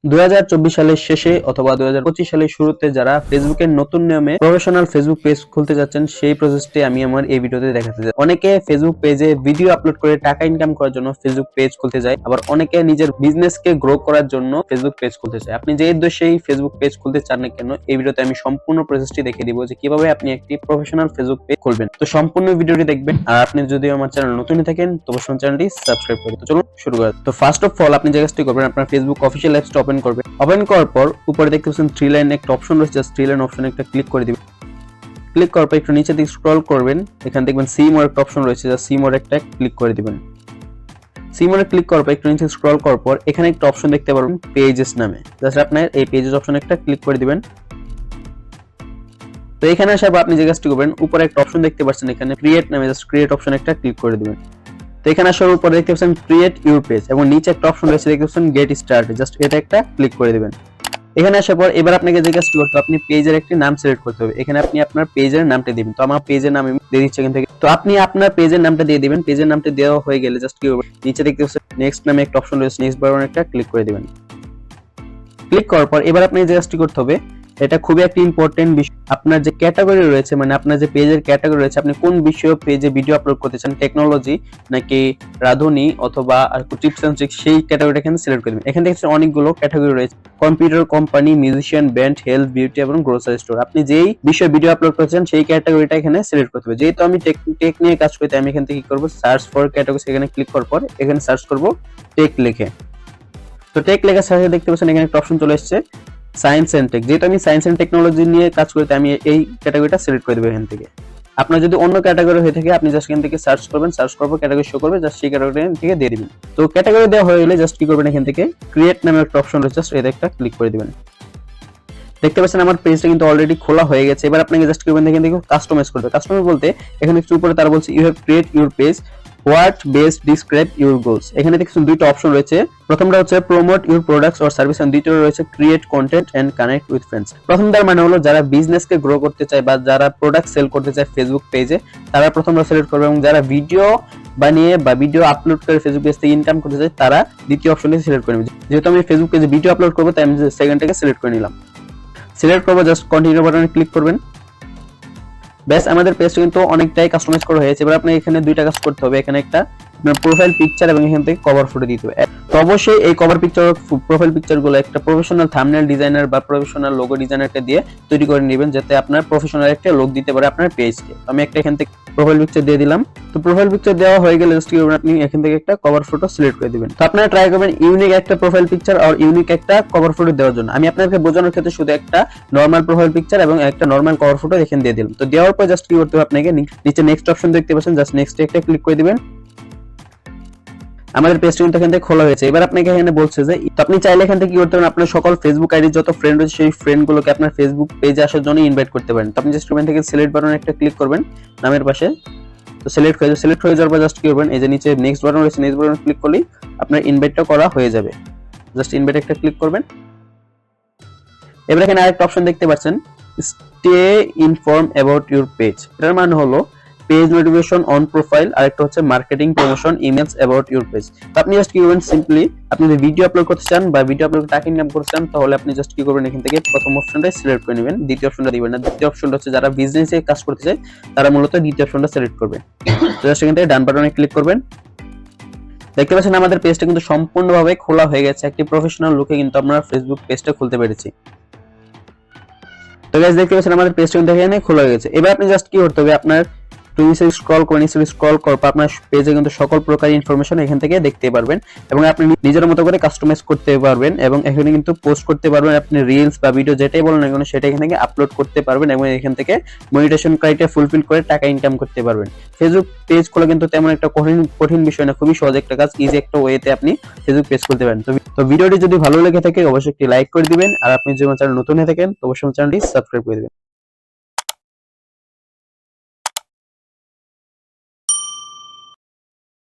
2024 সালের শেষে অথবা 2025 সালের শুরুতে যারা ফেসবুকের নতুন নিয়মে প্রফেশনাল ফেসবুক পেজ খুলতে যাচ্ছেন সেই প্রসেসটি আমি আমার এই ভিডিওতে দেখাতে যাচ্ছি। অনেকে ফেসবুক পেজে ভিডিও আপলোড করে টাকা ইনকাম করার জন্য ফেসবুক পেজ খুলতে যায়, আবার অনেকে নিজের বিজনেসকে গ্রো করার জন্য ফেসবুক পেজ খুলতে চায়। আপনি যে উদ্দেশ্যেই ফেসবুক পেজ খুলতে চান না কেন, এই ভিডিওতে আমি সম্পূর্ণ প্রসেসটি দেখিয়ে দিব যে কিভাবে আপনি একটি প্রফেশনাল ফেসবুক পেজ খুলবেন। তো সম্পূর্ণ ভিডিওটি দেখবেন, আর আপনি যদি আমার চ্যানেল নতুন থাকেন তো অবশ্যই চ্যানেলটি সাবস্ক্রাইব করবেন। তো চলুন শুরু করা যাক। তো ফার্স্ট অফ অল আপনি যে কাজটি করবেন, আপনার ফেসবুক অফিশিয়াল অ্যাপসটা ওপেন করবেন। ওপেন করার পর উপরে দেখতে পাচ্ছেন থ্রি লাইন একটা অপশন রয়েছে, জাস্ট থ্রি লাইন অপশনে একটা ক্লিক করে দিবেন। ক্লিক করার পর একটু নিচে দিকে স্ক্রল করবেন, এখানে দেখবেন সি মোর একটা অপশন রয়েছে, জাস্ট সি মোর একটা ক্লিক করে দিবেন। সি মোরে ক্লিক করার পর একটু নিচে স্ক্রল করার পর এখানে একটা অপশন দেখতে পারবেন পেজেস নামে, জাস্ট আপনার এই পেজেস অপশনে একটা ক্লিক করে দিবেন। তো এখানে আসার পর আপনি যে কাজটি করবেন, উপরে একটা অপশন দেখতে পাচ্ছেন এখানে ক্রিয়েট নামে, জাস্ট ক্রিয়েট অপশনে একটা ক্লিক করে দিবেন। তো এখানে আসার উপরে দেখতে পাচ্ছেন ক্রিয়েট ইউর পেজ এবং নিচে একটা অপশন রয়েছে দেখতে পাচ্ছেন গেট স্টার্টেড, জাস্ট এটা একটা ক্লিক করে দিবেন। এখানে আসার পর এবার আপনাকে যে কাজটি করতে হবে, আপনি পেজের একটি নাম সিলেক্ট করতে হবে। এখানে আপনি আপনার পেজের নামটা দিবেন। তো আমার পেজের নাম আমি দিয়ে দিচ্ছি এখান থেকে। তো আপনি আপনার পেজের নামটা দিয়ে দিবেন। পেজের নামটা দেওয়া হয়ে গেলে জাস্ট কি করবেন, নিচে দেখতে পাচ্ছেন নেক্সট নামে একটা অপশন রয়েছে, নেক্সট বাটনে একটা ক্লিক করে দিবেন। ক্লিক করার পর এবার আপনি যে কাজটি করতে হবে, এটা খুবই একটা ইম্পর্টেন্ট বিষয়, আপনার যে ক্যাটাগরি রয়েছে, মানে আপনার যে পেজের ক্যাটাগরি রয়েছে, আপনি কোন বিষয়ে পেজে ভিডিও আপলোড করতে চান, টেকনোলজি নাকি রাঁধুনি অথবা টিপস এন্ড ট্রিক্স, সেই ক্যাটাগরিটা এখানে সিলেক্ট করে দিবেন। এখানে দেখছেন অনেকগুলো ক্যাটাগরি রয়েছে, computer company, musician, band, health, beauty এবং গ্রোসারি স্টোর। আপনি যেই বিষয়ে ভিডিও আপলোড করছেন সেই ক্যাটাগরিটা এখানে সিলেক্ট করতে হবে। যেহেতু আমি টেক নিয়ে কাজ করতে, আমি এখান থেকে কি করব, সার্চ ফর ক্যাটাগরি, এখানে ক্লিক করার পর এখানে সার্চ করব টেক লিখে। তো টেক লেখার সাথে দেখতে পাচ্ছেন এখানে একটা অপশন চলে এসেছে সায়েন্স এন্ড টেক। যেহেতু আমি সায়েন্স এন্ড টেকনোলজি নিয়ে কাজ করতে, আমি এই ক্যাটাগরিটা সিলেক্ট করে দেব এখান থেকে। আপনার যদি অন্য ক্যাটাগরি হয়ে থাকে, আপনি জাস্ট এখান থেকে সার্চ করবেন, সার্চ করার পর ক্যাটাগরি শো করবে, জাস্ট সেই ক্যাটাগরি থেকে দিয়ে দিবেন। তো ক্যাটাগরি দেওয়া হয়ে গেলে জাস্ট কি করবেন, এখান থেকে ক্রিয়েট নামে একটা অপশন রয়েছে, জাস্ট এটা একটা ক্লিক করে দিবেন। দেখতে পাচ্ছেন আমার পেজটা কিন্তু অলরেডি খোলা হয়ে গেছে। এবার আপনাকে জাস্ট কি করবেন, এখান থেকে কাস্টমাইজ করতে। কাস্টমাইজ বলতে এখানে একটু উপরে তারা বলছে you have create your page, what best describe your goals. এখানে দেখছেন দুইটা অপশন রয়েছে, প্রথমটা হচ্ছে promote your products or service, and দ্বিতীয়টা রয়েছে create content and connect with friends. প্রথমটার মানে হলো যারা বিজনেসকে গ্রো করতে চায় বা যারা প্রোডাক্ট সেল করতে চায় ফেসবুক পেজে, তারা প্রথমটা সিলেক্ট করবে, এবং যারা ভিডিও বানিয়ে বা ভিডিও আপলোড করে ফেসবুক পেজ থেকে ইনকাম করতে চায় তারা দ্বিতীয় অপশনটি সিলেক্ট করে নেবে। যেহেতু আমি ফেসবুক পেজে ভিডিও আপলোড করবো, তাই আমি সেকেন্ডটাকে সিলেক্ট করে নিলাম। সিলেক্ট করবো, জাস্ট কন্টিনিউ বাটনে ক্লিক করবেন। ব্যাস, আমাদের পেজটা কিন্তু অনেকটাই কাস্টমাইজ করা হয়েছে। এবার আপনি এখানে দুইটা কাজ করতে হবে, এখানে একটা প্রোফাইল পিকচার এবং এখান থেকে কভার ফটো দিতে হবে। তো অবশ্যই এই কভার পিকচার, প্রোফাইল পিকচারগুলো একটা প্রফেশনাল থাম্বনেল ডিজাইনার বা প্রফেশনাল লোগো ডিজাইনারকে দিয়ে তৈরি করে নেবেন, যাতে আপনার প্রফেশনাল একটা লুক দিতে পারে আপনার পেজকে। আমি একটা এখান থেকে প্রোফাইল পিকচার দিয়ে দিলাম। তো প্রোফাইল পিকচার দেওয়া হয়ে গেলে জাস্ট কি করবেন, আপনি এখান থেকে একটা কভার ফটো সিলেক্ট করে দিবেন। তো আপনারা ট্রাই করবেন ইউনিক একটা প্রোফাইল পিকচার আর ইউনিক একটা কভার ফটো দেওয়ার জন্য। আমি আপনাকে বোঝানোর ক্ষেত্রে শুধু একটা নরমাল প্রোফাইল পিকচার এবং একটা নরমাল কভার ফটো এখানে দিয়ে দিলাম। তো দেওয়ার পর জাস্ট কি করতে হবে, আপনাকে নিচে নেক্সট অপশন দেখতে পাচ্ছেন, জাস্ট নেক্সটে একটা ক্লিক করে দিবেন। আমাদের পেজটা কিন্তু এখান থেকে খোলা হয়েছে। এবার আপনাকে এখানে বলছে যে আপনি চাইলে এখান থেকে কি করতে পারেন, আপনার সকল ফেসবুক আইডি যত ফ্রেন্ড রয়েছে সেই ফ্রেন্ডগুলোকে আপনার ফেসবুক পেজে আসার জন্য ইনভাইট করতে পারেন। তো আপনি জাস্ট এখান থেকে সিলেক্ট বাটনে একটা ক্লিক করবেন নামের পাশে। তো সিলেক্ট হয়ে যাওয়ার পর জাস্ট কি করবেন, এই যে নিচে নেক্সট বাটন রয়েছে, নেক্সট বাটনে ক্লিক করলেই আপনার ইনভাইটটা করা হয়ে যাবে। জাস্ট ইনভাইট একটা ক্লিক করবেন। এবার এখানে আরেকটা অপশন দেখতে পাচ্ছেন stay inform about your page. এটার মানে হলো পেজ নোটিফিকেশন অন প্রোফাইল, আর একটা হচ্ছে marketing promotion emails about your page. তো আপনি জাস্ট কি করবেন, সিম্পলি আপনি যদি ভিডিও আপলোড করতে চান বা ভিডিও আপলোড টাকা ইনকাম করতে চান, তাহলে আপনি জাস্ট কি করবেন, এখান থেকে প্রথম অপশনটাই সিলেক্ট করে নেবেন, দ্বিতীয় অপশনটা দিবেন না। দ্বিতীয় অপশনটা হচ্ছে যারা বিজনেসে কাজ করতে চায় তারা মূলত দ্বিতীয় অপশনটা সিলেক্ট করবে। তো জাস্ট এখান থেকে ডান বাটনে ক্লিক করবেন। দেখতে পাচ্ছেন আমাদের পেজটা কিন্তু সম্পূর্ণভাবে খোলা হয়ে গেছে। একটি প্রফেশনাল লুকে কিন্তু আমরা ফেসবুক পেজটা খুলতে পেরেছি। তো গাইস, দেখতে পাচ্ছেন আমাদের পেজটা কিন্তু এখানে খোলা হয়ে গেছে। এবার আপনি জাস্ট কি করতে হবে, আপনার নিচে স্ক্রল করার পর আপনার পেজে কিন্তু সকল প্রকার ইনফরমেশন এখান থেকে দেখতে পারবেন, এবং আপনি নিজের মতো করে কাস্টমাইজ করতে পারবেন, এবং এখানে কিন্তু পোস্ট করতে পারবেন। আপনি রিলস বা ভিডিও যেটাই বলেন না কেন সেটা এখান থেকে আপলোড করতে পারবেন, এবং এখান থেকে মনিটাইজেশন ক্রাইটেরিয়া ফুলফিল করে টাকা ইনকাম করতে পারবেন। ফেসবুক পেজ খোলা কিন্তু তেমন একটা কঠিন বিষয় না, খুবই সহজ একটা কাজ, ইজি একটা ওয়েতে আপনি ফেসবুক পেজ খুলতে পারেন। তো ভিডিওটি যদি ভালো লেগে থাকে অবশ্যই একটি লাইক করে দিবেন, আর আপনি যদি আমার চ্যানেল নতুন হয়ে থাকেন তো অবশ্যই চ্যানেলটি সাবস্ক্রাইব করে দিবেন।